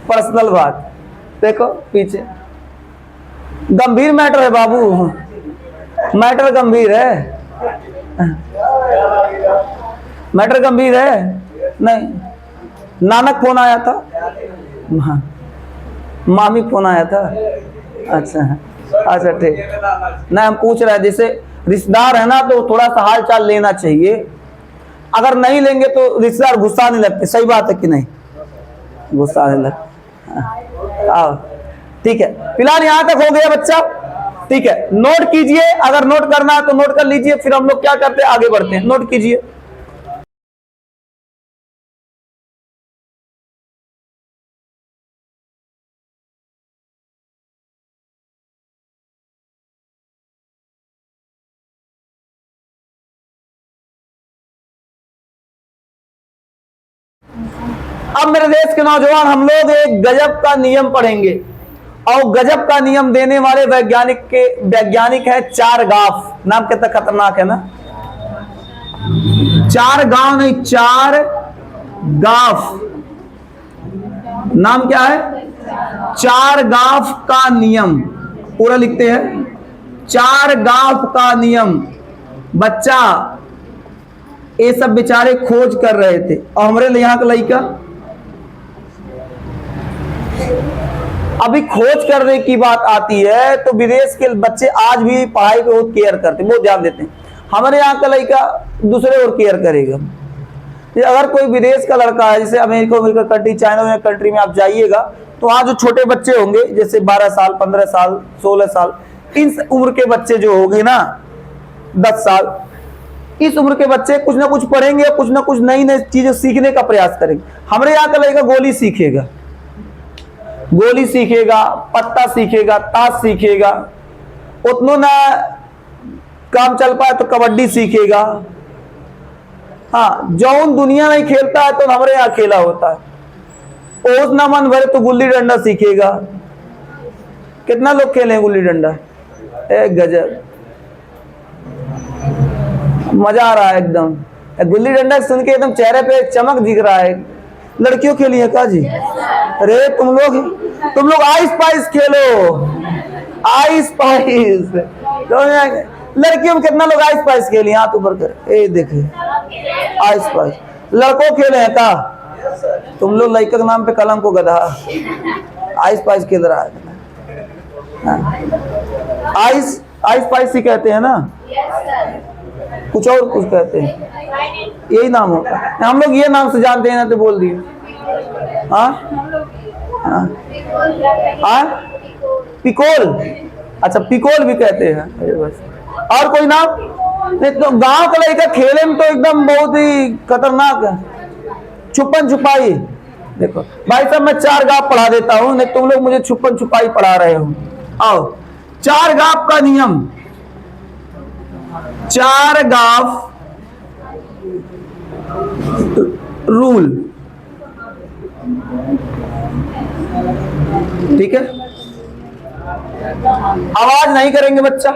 पर्सनल बात। देखो पीछे गंभीर मैटर है बाबू, मैटर गंभीर है, मैटर गंभीर है। नहीं, नानक फोन आया था, हाँ मामी फोन आया था। अच्छा ठीक। नहीं हम पूछ रहे हैं, जैसे रिश्तेदार है ना तो थोड़ा सा हाल चाल लेना चाहिए। अगर नहीं लेंगे तो रिश्तेदार गुस्सा नहीं लगते। सही बात है कि नहीं? गुस्सा नहीं लगता। आओ ठीक है, फिलहाल यहाँ तक हो गया बच्चा। ठीक है, नोट कीजिए। अगर नोट करना है तो नोट कर लीजिए, फिर हम लोग क्या करते हैं आगे बढ़ते हैं। नोट कीजिए। अब मेरे देश के नौजवान, हम लोग एक गजब का नियम पढ़ेंगे, और गजब का नियम देने वाले वैज्ञानिक है चारगाफ। नाम कितना खतरनाक है ना? चार गांव नहीं, चार गाफ। नाम क्या है? चारगाफ का नियम। पूरा लिखते हैं, चारगाफ का नियम। बच्चा ये सब बेचारे खोज कर रहे थे, और हमारे यहाँ का लड़का अभी खोज करने की बात आती है तो विदेश के बच्चे आज भी पढ़ाई पे बहुत केयर करते हैं, बहुत ध्यान देते हैं। हमारे यहाँ का लड़का दूसरे और केयर करेगा। अगर कोई विदेश का लड़का है, जैसे अमेरिका कंट्री, चाइना कंट्री में आप जाइएगा, तो वहाँ जो छोटे बच्चे होंगे, जैसे 12 साल 15 साल 16 साल, इस उम्र के बच्चे जो होंगे ना, 10 साल, इस उम्र के बच्चे कुछ ना कुछ पढ़ेंगे, कुछ ना कुछ नई नई चीजें सीखने का प्रयास करेंगे। हमारे यहाँ का लड़का गोली सीखेगा, गोली सीखेगा, पत्ता सीखेगा, ताश सीखेगा, उतना ना काम चल पाए तो कबड्डी सीखेगा। हाँ, जौन दुनिया नहीं खेलता है तो हमारे यहाँ खेला होता है। ओस ना मन भरे तो गुल्ली डंडा सीखेगा। कितना लोग खेले हैं गुल्ली डंडा? एक गजब, मजा आ रहा है एकदम। गुल्ली डंडा सुन के एकदम चेहरे पे चमक दिख रहा है। लड़कियों के लिए का जी? अरे तुम लोग आइस पाइस खेलो, आइस पाइस। लड़कियों में कितना लोग आइस पाइस खेले? हाथ ऊपर कर, ए देखे आइस पाइस। लड़कों खेले हैं का? तुम लोग लड़का के नाम पे कलम को गधा, आइस पाइस खेल रहा है। आइस पाइस ही कहते हैं ना, कुछ और कुछ कहते हैं, यही नाम होता है। हम लोग ये नाम से जानते हैं ना, तो बोल दिए। पिकोल। अच्छा, पिकोल भी कहते हैं। और कोई नाम नहीं? तो गांव का लड़का खेले में तो एकदम बहुत ही खतरनाक है। छुपन छुपाई, देखो भाई साहब, मैं 4 गाप पढ़ा देता हूं, नहीं तुम लोग मुझे छुपन छुपाई पढ़ा रहे हो। आओ, 4 गाप का नियम, 4 गाप रूल, ठीक है। आवाज नहीं करेंगे बच्चा,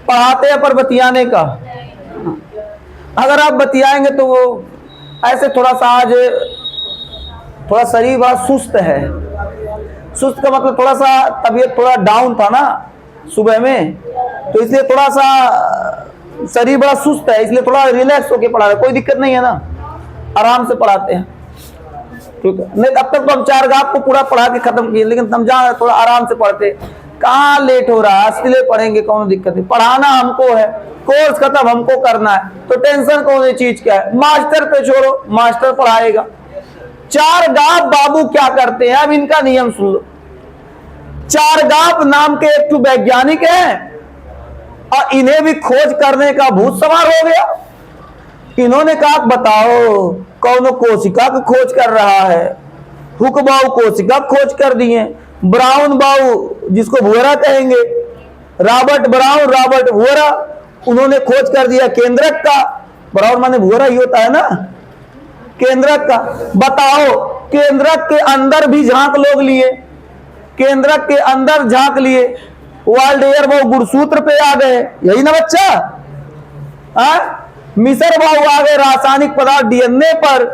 पढ़ाते हैं पर बतियाने का। अगर आप बतियाएंगे तो वो ऐसे थोड़ा सा, आज थोड़ा शरीर बड़ा सुस्त है। सुस्त का मतलब थोड़ा सा तबीयत थोड़ा डाउन था ना सुबह में, तो इसलिए थोड़ा सा शरीर बड़ा सुस्त है, इसलिए थोड़ा रिलैक्स होके पढ़ा रहे। कोई दिक्कत नहीं है ना, आराम से पढ़ाते हैं, ठीक है। नहीं अब तक तो हम 4 गाप को पूरा पढ़ा के खत्म किए, लेकिन समझा थोड़ा आराम से पढ़ते। कहाँ लेट हो रहा है, इसलिए पढ़ेंगे, कौन दिक्कत है। पढ़ाना हमको है, कोर्स खत्म हमको करना है, तो टेंशन कौन सी चीज का है। मास्टर पे छोड़ो, मास्टर पढ़ाएगा। 4 गाप बाबू क्या करते हैं, अब इनका नियम सुन लो। 4 गाप नाम के एक वैज्ञानिक हैं और इन्हें भी खोज करने का भूत सवार हो गया। इन्होंने कहा बताओ कौन कोशिका की खोज कर रहा है। हुक बाऊ कोशिका खोज कर दिए, ब्राउन बाऊ जिसको भुअरा कहेंगे, रॉबर्ट ब्राउन, रॉबर्ट भुअरा, उन्होंने खोज कर दिया केंद्रक का। ब्राउन माने भुअरा ही होता है ना, केंद्रक का। बताओ केंद्रक के अंदर भी झांक लोग लिए, केंद्रक के अंदर झांक लिए, वाल्डेयर वो गुणसूत्र पे आ गए, यही ना बच्चा। मिसर बाबू आ गए रासायनिक पदार्थ डीएनए पर।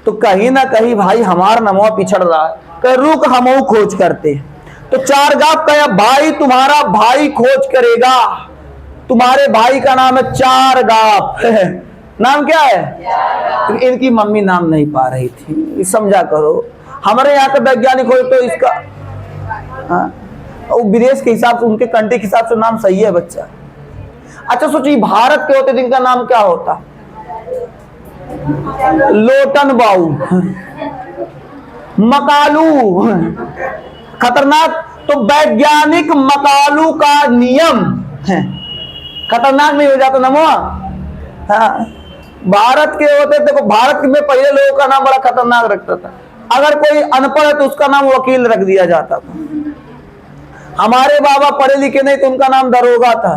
तो कहीं ना कहीं भाई हमारा नमवा पिछड़ रहा है, कह रुक हम खोज करते। तो 4 गाप का भाई, तुम्हारा भाई खोज करेगा। तुम्हारे भाई का नाम है 4 गाप नाम क्या है? इनकी मम्मी नाम नहीं पा रही थी, समझा करो। हमारे यहाँ का वैज्ञानिक हो तो इसका विदेश के हिसाब से, उनके कंट्री के हिसाब से नाम सही है बच्चा। अच्छा सोचिए, भारत के होते दिन का नाम क्या होता? लोटन बाऊ, मकालू, खतरनाक। तो वैज्ञानिक मकालू का नियम है, खतरनाक नहीं हो जाता नमवा। हाँ, भारत के होते देखो, भारत में पहले लोगों का नाम बड़ा खतरनाक रखता था। अगर कोई अनपढ़ है तो उसका नाम वकील रख दिया जाता था। हमारे बाबा पढ़े लिखे नहीं तो उनका नाम दरोगा था।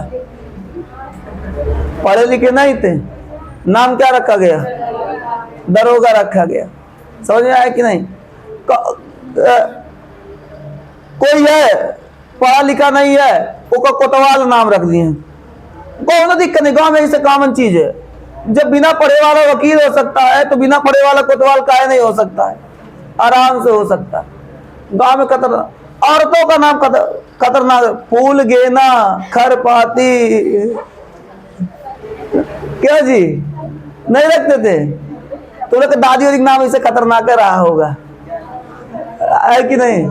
पढ़े लिखे नहीं थे, नाम क्या रखा गया? दरोगा रखा गया। समझ में आया कि नहीं? कोई है पढ़ा लिखा नहीं है, उसका कोतवाल नाम रख दिए। कोई दिक्कत नहीं, गांव में इसे कॉमन चीज है। जब बिना पढ़े वाला वकील हो सकता है तो बिना पढ़े वाला कोतवाल काहे नहीं हो सकता है? आराम से हो सकता है। गांव में खतरनाक, औरतों का नाम खतरनाक, फूल गेना, खरपाती, क्या जी नहीं रखते थे? तो लोग दादी वादी नाम इसे खतरनाक रहा होगा, है कि नहीं?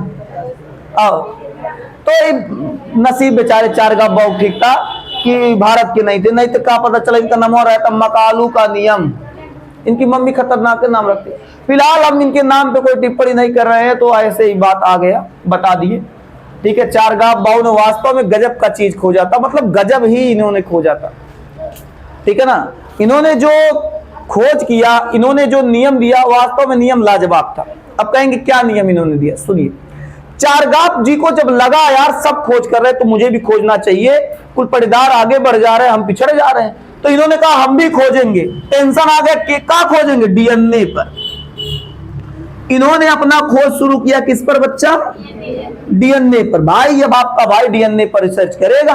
आओ, तो नसीब बेचारे 4 गाप बाऊ ठीक था कि भारत के नहीं थे, नहीं तो क्या पता चला इनका नाम हो रहा था मकालू का नियम। इनकी मम्मी खतरनाक नाम रखती। फिलहाल हम इनके नाम पे कोई टिप्पणी नहीं कर रहे हैं, तो ऐसे ही बात आ गया, बता दिए, ठीक है। 4 गाप बाऊ ने वास्तव में गजब का चीज खोजा था, मतलब गजब ही इन्होंने खोजा था, ठीक है ना। इन्होंने जो खोज किया, इन्होंने जो नियम दिया, वास्तव में नियम लाजवाब था। अब कहेंगे क्या नियम इन्होंने दिया, सुनिए। 4 गाप जी को जब लगा यार सब खोज कर रहे हैं तो मुझे भी खोजना चाहिए, कुल पड़ीदार आगे बढ़ जा रहे हैं, हम पिछड़ जा रहे हैं, तो इन्होंने कहा हम भी खोजेंगे। टेंशन आ गया कि क्या खोजेंगे? डीएनए पर। इन्होंने अपना खोज शुरू किया किस पर बच्चा? डीएनए पर। भाई अब आपका भाई डीएनए पर रिसर्च करेगा,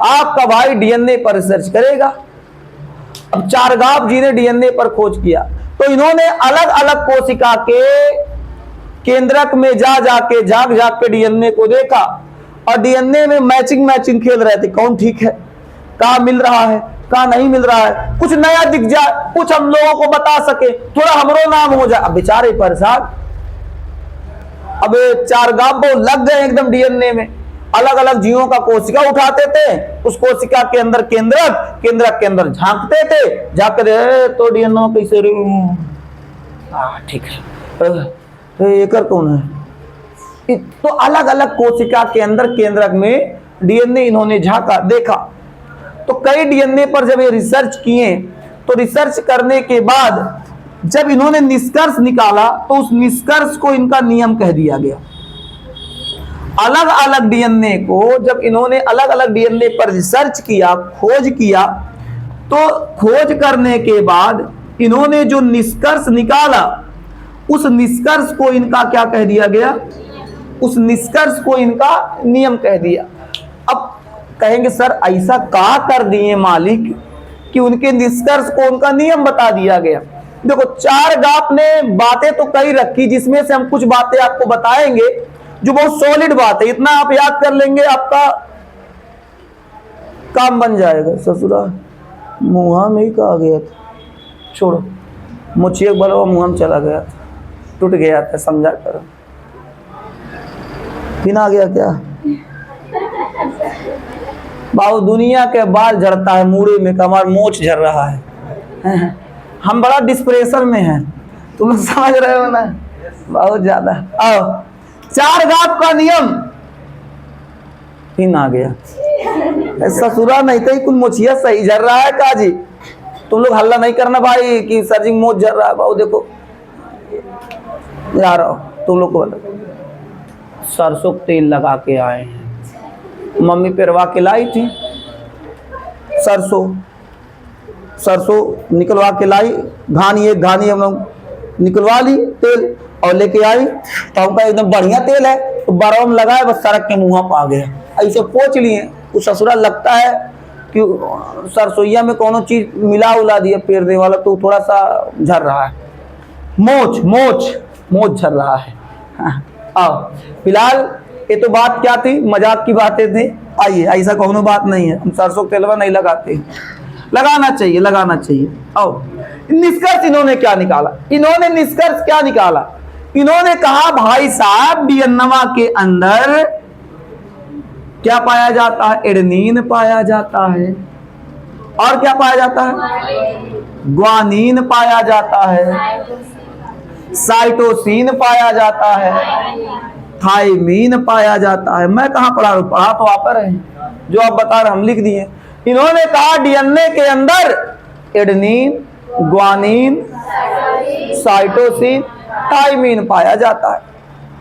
आपका भाई डीएनए पर रिसर्च करेगा। अब 4 गाप जी ने डीएनए पर खोज किया, तो इन्होंने अलग अलग कोशिका के केंद्रक में झांक के डीएनए को देखा, और डीएनए में मैचिंग खेल रहे थे, कौन ठीक है, कहाँ मिल रहा है, कहाँ नहीं मिल रहा है, कुछ नया दिख जाए, कुछ हम लोगों को बता सके, थोड़ा हमरो नाम हो जाए। अब बेचारे परेशान। अब 4 गाप बाऊ लग गए एकदम डीएनए में, अलग अलग जीवों का कोशिका उठाते थे, उस कोशिका के अंदर केंद्रक के अंदर झांकते थे, झांकते तो डीएनए कैसे ठीक है, एकर कौन है? तो अलग अलग कोशिका के अंदर केंद्रक में डीएनए इन्होंने झांका, देखा। तो कई डीएनए पर जब ये रिसर्च किए, तो रिसर्च करने के बाद जब इन्होंने निष्कर्ष निकाला तो उस निष्कर्ष को इनका नियम कह दिया गया। अलग अलग डीएनए को जब इन्होंने अलग अलग डीएनए पर रिसर्च किया, खोज किया, तो खोज करने के बाद इन्होंने जो निष्कर्ष निकाला उस निष्कर्ष को इनका क्या कह दिया गया? उस निष्कर्ष को इनका नियम कह दिया। अब कहेंगे सर ऐसा क्या कर दिए मालिक कि उनके निष्कर्ष को उनका नियम बता दिया गया? देखो, चार्ल्स ने बातें तो कई रखी, जिसमें से हम कुछ बातें आपको बताएंगे जो बहुत सॉलिड बात है। इतना आप याद कर लेंगे, आपका काम बन जाएगा। ससुरा मुहा में ही कहा गया था, छोड़ो, मुझे एक बलवा मुहा में चला गया था, टूट गया था, समझा करो। फिर आ गया क्या? बाबू दुनिया के बाल झड़ता है, मुड़े में कमर मोच झड़ रहा है। हम बड़ा डिस्प्रेशन में हैं, तुम लोग समझ रहे हो ना, बहुत ज्यादा। आओ, चार्ल्स का नियम फिर आ गया। ससुरा नहीं तो कुछ मोचिया सही झड़ रहा है काजी, तुम लोग हल्ला नहीं करना भाई कि सर जी मोच झड़ रहा है। बाबू देखो जा रहा हो, तुम लोग को सरसों तेल लगा के आए हैं, मम्मी पेरवा के लाई थी। सरसों निकलवा के लाई, घानी हम लोग निकलवा ली तेल और लेके आई, तो हमका एकदम बढ़िया तेल है, तो बरवा में लगाए, बस सड़क के मुँह पर आ गया। ऐसे पोंछ लिए, उस ससुरा लगता है कि सरसोईया में कोनो चीज मिला उला दिया पेरने वाला, तो थोड़ा सा झड़ रहा है, मोच झड़ रहा है। आओ, फिलहाल ये तो बात क्या थी, मजाक की बातें थी। आइए, ऐसा कोनो बात नहीं है, हम सरसों तेलवा नहीं लगाते, लगाना चाहिए। आओ, निष्कर्ष इन्होंने क्या निकाला? इन्होंने कहा भाई साहब डीएनए के अंदर क्या पाया जाता है? एडेनिन पाया जाता है, और क्या पाया जाता है? ग्वानिन पाया जाता है, साइटोसिन पाया जाता है, थाइमीन पाया जाता है। मैं कहाँ पढ़ा पढ़ा तो आप रहे हैं, जो आप बता रहे हम लिख दिए। इन्होंने कहा डीएनए के अंदर एडेनिन, ग्वानिन, साइटोसिन, थाइमीन पाया जाता है।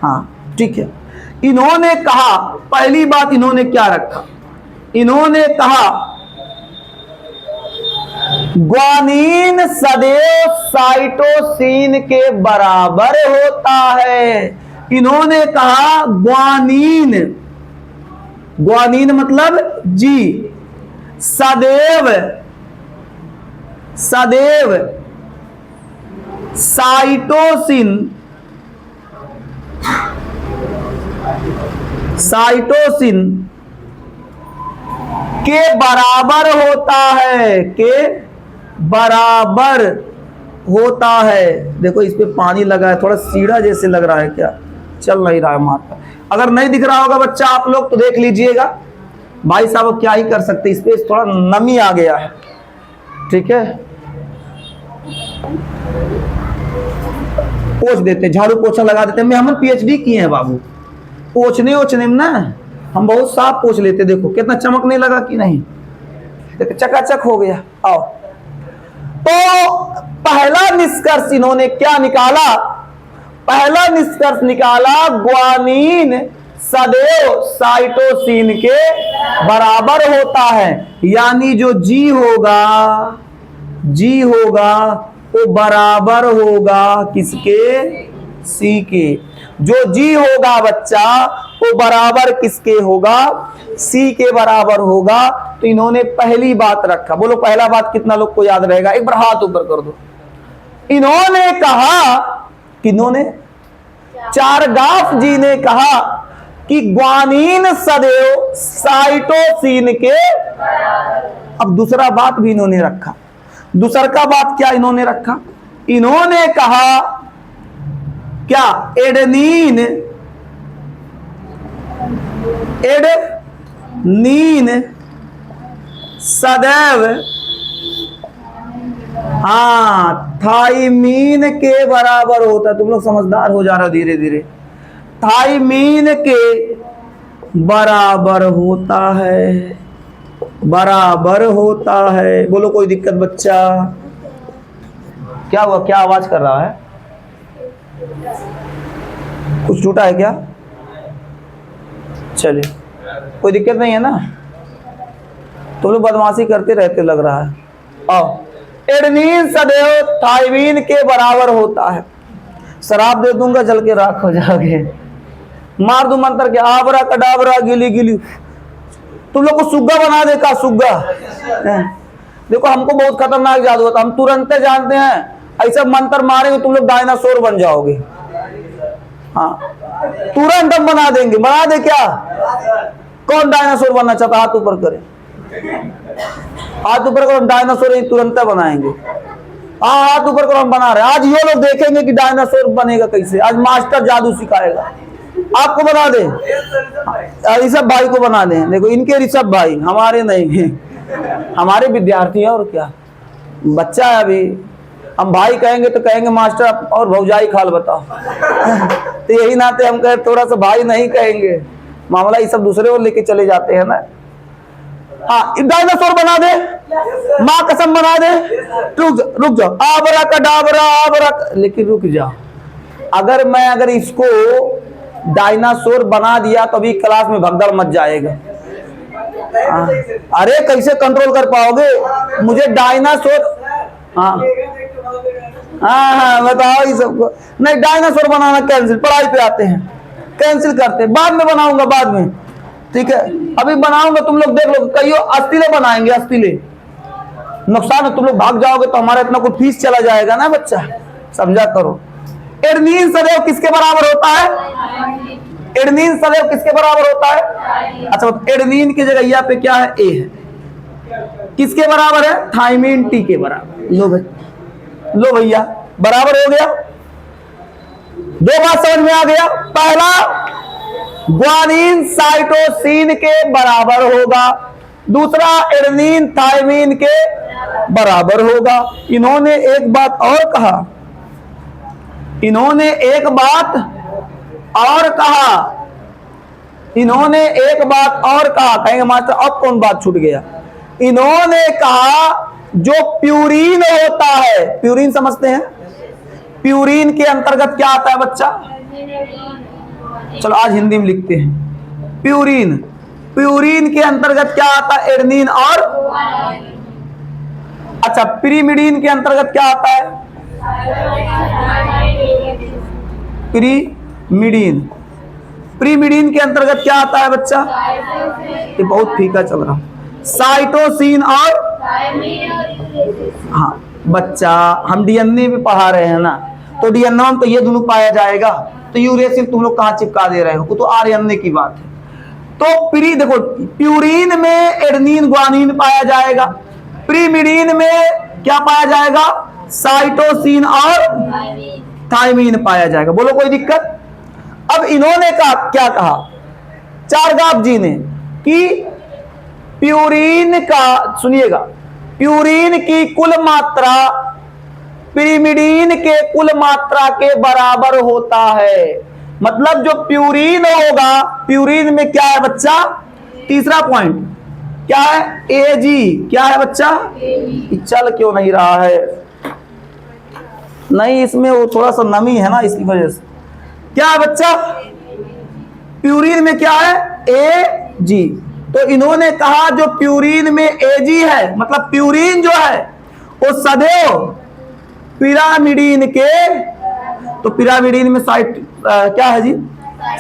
हाँ ठीक है। इन्होंने कहा, पहली बात इन्होंने क्या रखा? इन्होंने कहा ग्वानिन सदैव साइटोसिन के बराबर होता है। इन्होंने कहा ग्वानिन मतलब जी, सदैव साइटोसिन के बराबर होता है, देखो इस पे पानी लगा है, थोड़ा सीढ़ा जैसे लग रहा है, क्या चल नहीं रहा है माता। अगर नहीं दिख रहा होगा बच्चा आप लोग तो देख लीजिएगा, भाई साहब क्या ही कर सकते, इस पे थोड़ा नमी आ गया है। ठीक है, पोंछ देते, झाड़ू पोछा लगा देते। मैं हम पीएचडी किए हैं बाबू, पोछने में ना हम बहुत साफ पोछ लेते। देखो कितना चमकने लगा कि नहीं, देखो चकाचक हो गया। आओ, तो पहला निष्कर्ष इन्होंने क्या निकाला? पहला निष्कर्ष निकाला ग्वानिन सदैव साइटोसिन के बराबर होता है, यानी जो जी होगा वो बराबर होगा किसके? सी के। जो जी होगा बच्चा वो बराबर किसके होगा? सी के बराबर होगा। तो इन्होंने पहली बात रखा, बोलो पहला बात कितना लोग को याद रहेगा? एक बार हाथ ऊपर कर दो। इन्होंने कहा, किन्होंने? चार्ल्स जी ने कहा कि ग्वानिन सदैव साइटोसिन के। अब दूसरा बात भी इन्होंने रखा। दूसरा का बात क्या इन्होंने रखा? इन्होंने कहा क्या? एडेनिन सदैव थाइमीन के बराबर होता है। तुम लोग समझदार हो जा रहे हो धीरे धीरे। थाइमीन के बराबर होता है। बोलो कोई दिक्कत बच्चा? क्या हुआ, क्या आवाज कर रहा है? कुछ टूटा है क्या? चलिए, कोई दिक्कत नहीं है ना? तुम लोग बदमाशी करते रहते लग रहा है। आओ, एडेनिन सदैव थाइमीन के बराबर होता है। शराब दे दूंगा, जल के राख हो जाओगे। मार दूं मंत्र के, आबरा कडाबरा गिली गिली। तुम लोग को सुग्गा बना दे का सुग्गा। देखो हमको बहुत खतरनाक जादू होता, हम तुरंत जानते हैं। ऐसा मंत्र मारेंगे तुम लोग डायनासोर बन जाओगे। हाँ, तुरंत हम बना देंगे। बना दे क्या? कौन डायनासोर बनना चाहता? हाथ ऊपर करे, हाथ ऊपर करो। डायनासोर ही तुरंत बनाएंगे। हाँ, हाथ ऊपर करो, हम बना रहे हैं। आज ये लोग देखेंगे कि डायनासोर बनेगा कैसे। आज मास्टर जादू सिखाएगा। आपको बना दे, ऋषभ भाई को बना दे। देखो इनके ऋषभ भाई, हमारे नहीं, हमारे विद्यार्थी है। और क्या, बच्चा है अभी। हम भाई कहेंगे तो कहेंगे मास्टर और भौजाई खाल बताओ। तो यही नाते हम कहे थोड़ा सा भाई नहीं कहेंगे, मामला ये सब दूसरे और लेके चले जाते हैं ना। हाँ, डायनासोर बना दे, माँ कसम बना दे। रुक जाओ, आबरा कडाबरा आबरा। लेकिन रुक जाओ, अगर इसको डायनासोर बना दिया तो अभी क्लास में भगदड़ मच जाएगा। अरे कैसे कंट्रोल कर पाओगे? मुझे डायनासोर, हाँ बताओ ये सबको। नहीं, डायनासोर बनाना कैंसिल। पढ़ाई पे आते हैं, कैंसिल करते हैं। बाद में बनाऊंगा, बाद में, ठीक है? अभी बनाऊंगा, तुम लोग देख लो। कहियो अस्तिले बनाएंगे, अस्तिले। नुकसान है, तुम लोग भाग जाओगे तो हमारा इतना कुछ फीस चला जाएगा ना बच्चा, समझा करो। एडेनिन सदैव किसके बराबर होता है? एडेनिन सदैव किसके बराबर होता है? अच्छा, एडेनिन की जगह यहाँ पे क्या है? ए है। किसके बराबर है? थाइमीन टी के बराबर। लो भैया, बराबर हो गया। दो बात समझ में आ गया। पहला, ग्वानिन साइटोसिन के बराबर होगा। दूसरा, एडेनिन थाइमीन के बराबर होगा। इन्होंने एक बात और कहा, इन्होंने एक बात और कहा, इन्होंने एक बात और कहा। कहेंगे मास्टर अब कौन बात छूट गया? इन्होंने कहा जो प्यूरिन होता है, प्यूरिन समझते हैं? प्यूरिन के अंतर्गत क्या आता है बच्चा? चलो आज हिंदी में लिखते हैं। प्यूरिन, प्यूरिन के अंतर्गत क्या आता है? एडेनिन और, अच्छा, पिरिमिडीन के अंतर्गत क्या आता है? पिरिमिडीन। पिरिमिडीन के अंतर्गत क्या आता है बच्चा? ये बहुत फीका चल रहा। साइटोसिन और, हाँ बच्चा, हम डीएनए में पढ़ा रहे हैं ना, तो डीएनए में तो ये दोनों पाया जाएगा। तो यूरेसिल तुम लोग कहाँ चिपका दे रहे हो? तो आरएनए की बात है। तो देखो, प्यूरिन में एडेनिन ग्वानिन पाया जाएगा। पिरिमिडीन में क्या पाया जाएगा? साइटोसिन और थाइमीन पाया जाएगा। बोलो कोई दिक्कत? अब इन्होंने क्या कहा चारगाफ जी ने कि प्यूरिन का, सुनिएगा, प्यूरिन की कुल मात्रा पिरिमिडीन के कुल मात्रा के बराबर होता है। मतलब जो प्यूरिन होगा, प्यूरिन में क्या है बच्चा? तीसरा पॉइंट क्या है? एजी। क्या है बच्चा? चल क्यों नहीं रहा है? नहीं, इसमें वो थोड़ा सा नमी है ना, इसकी वजह से। क्या है बच्चा? प्यूरिन में क्या है? एजी। तो इन्होंने कहा जो प्यूरिन में एजी है, मतलब प्यूरिन जो है वो सदैव पिरामिडीन के, तो पिरामिडीन में क्या है जी?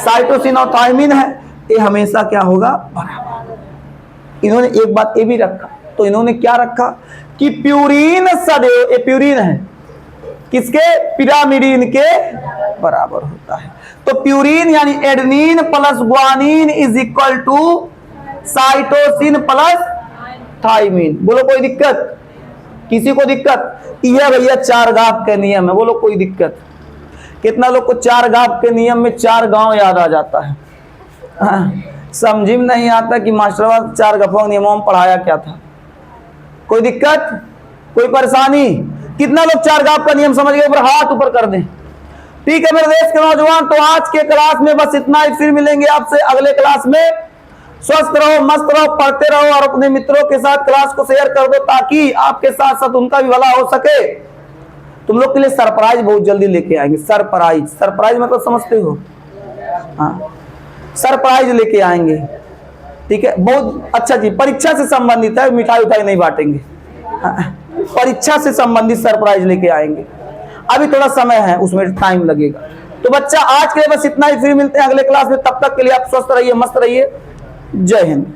साइटोसिन और थाइमीन है। ये हमेशा क्या होगा? बराबर। इन्होंने एक बात ये भी रखा, तो इन्होंने क्या रखा कि प्यूरिन सदैव, ये प्यूरिन है किसके? पिरामिडीन के बराबर होता है। तो प्यूरिन यानी adenine plus guanine is equal to cytosine plus thymine. बोलो कोई दिक्कत? किसी को दिक्कत? यह भैया चारगाफ के नियम है। बोलो कोई दिक्कत? कितना लोग को चारगाफ के नियम में 4 गांव याद आ जाता है? समझ में नहीं आता कि मास्टर चार गफों नियमों में पढ़ाया क्या था। कोई दिक्कत? कोई परेशानी? कितना लोग चारगाफ का नियम समझ गए? ऊपर हाथ ऊपर कर दें। ठीक है मेरे देश के नौजवान, तो आज के क्लास में बस इतना ही। फिर मिलेंगे आपसे अगले क्लास में। स्वस्थ रहो, मस्त रहो, पढ़ते रहो और अपने मित्रों के साथ क्लास को शेयर कर दो ताकि आपके साथ साथ उनका भी भला हो सके। तुम लोग के लिए सरप्राइज बहुत जल्दी लेके आएंगे। सरप्राइज, सरप्राइज मतलब समझते हो? हाँ, सरप्राइज लेके आएंगे, ठीक है। बहुत अच्छा जी, परीक्षा से संबंधित है, मिठाई उठाई नहीं बांटेंगे। हाँ, परीक्षा से संबंधित सरप्राइज लेके आएंगे। अभी थोड़ा समय है, उसमें टाइम लगेगा। तो बच्चा आज के लिए बस इतना ही, फिर मिलते हैं अगले क्लास में। तब तक के लिए आप स्वस्थ रहिए, मस्त रहिए। जय हिंद।